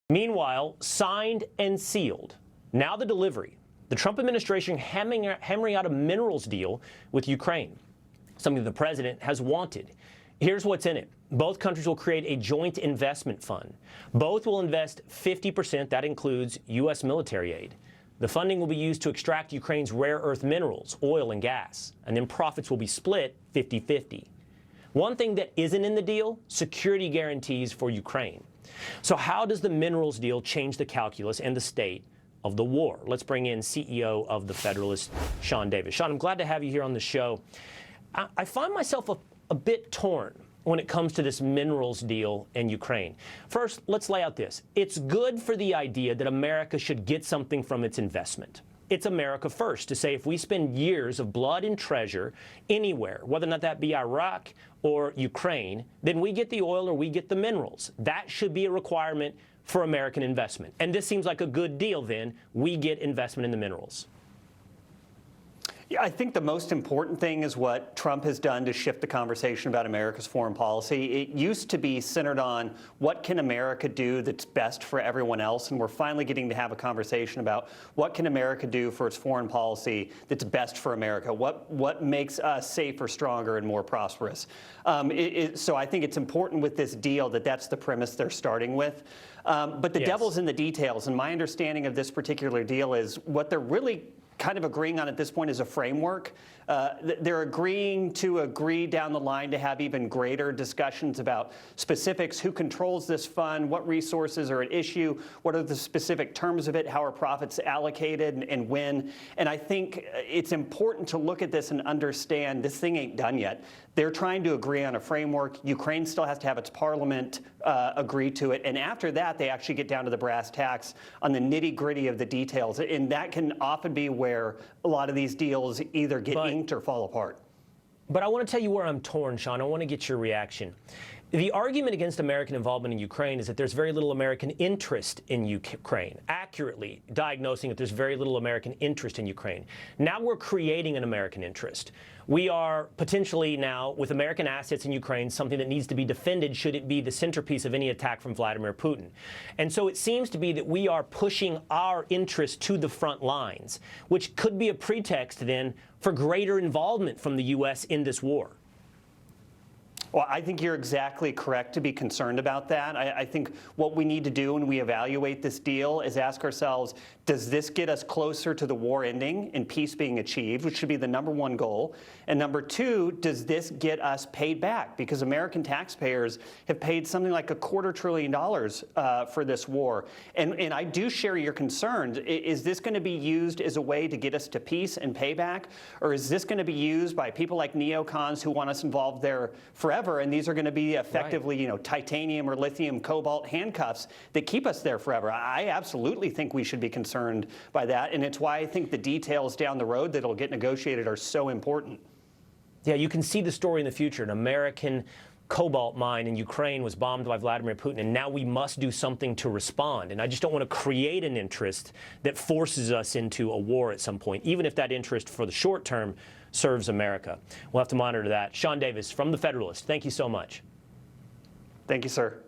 Meanwhile, signed and sealed. Now the delivery. The Trump administration hammering out a minerals deal with Ukraine, something the president has wanted. Here's what's in it. Both countries will create a joint investment fund. Both will invest 50%. That includes U.S. military aid. The funding will be used to extract Ukraine's rare earth minerals, oil and gas, and then profits will be split 50-50. One thing that isn't in the deal, security guarantees for Ukraine. So how does the minerals deal change the calculus and the state of the war? Let's bring in CEO of the Federalist, Sean Davis. Sean, I'm glad to have you here on the show. I find myself a bit torn when it comes to this minerals deal in Ukraine. First, let's lay out this. It's good for the idea that America should get something from its investment. It's America first to say if we spend years of blood and treasure anywhere, whether or not that be Iraq or Ukraine, then we get the oil or we get the minerals. That should be a requirement for American investment. And this seems like a good deal then. We get investment in the minerals. Yeah, I think the most important thing is what Trump has done to shift the conversation about America's foreign policy. It used to be centered on what can America do that's best for everyone else, and we're finally getting to have a conversation about what can America do for its foreign policy that's best for America, what makes us safer, stronger, and more prosperous. So I think it's important with this deal that that's the premise they're starting with. But the devil's in the details, and my understanding of this particular deal is what they're really kind of agreeing on at this point is a framework. They're agreeing to agree down the line to have even greater discussions about specifics, who controls this fund, what resources are at issue, what are the specific terms of it, how are profits allocated, and when. And I think it's important to look at this and understand this thing ain't done yet. They're trying to agree on a framework. Ukraine still has to have its parliament agree to it. And after that, they actually get down to the brass tacks on the nitty-gritty of the details. And that can often be where a lot of these deals either get inked or fall apart. But I want to tell you where I'm torn, Sean. I want to get your reaction. The argument against American involvement in Ukraine is that there's very little American interest in Ukraine, accurately diagnosing that there's very little American interest in Ukraine. Now we're creating an American interest. We are potentially now, with American assets in Ukraine, something that needs to be defended should it be the centerpiece of any attack from Vladimir Putin. And so it seems to be that we are pushing our interest to the front lines, which could be a pretext then for greater involvement from the U.S. in this war. Well, I think you're exactly correct to be concerned about that. I think what we need to do when we evaluate this deal is ask ourselves, does this get us closer to the war ending and peace being achieved, which should be the #1 goal? And #2, does this get us paid back? Because American taxpayers have paid something like $250 billion for this war. And I do share your concerns. Is this going to be used as a way to get us to peace and payback? Or is this going to be used by people like neocons who want us involved there forever? And these are going to be effectively, you know, titanium or lithium cobalt handcuffs that keep us there forever. I absolutely think we should be concerned by that. And it's why I think the details down the road that'll get negotiated are so important. Yeah, you can see the story in the future. An American cobalt mine in Ukraine was bombed by Vladimir Putin, and now we must do something to respond. And I just don't want to create an interest that forces us into a war at some point, even if that interest for the short term serves America. We'll have to monitor that. Sean Davis from the Federalist, thank you so much. Thank you, sir.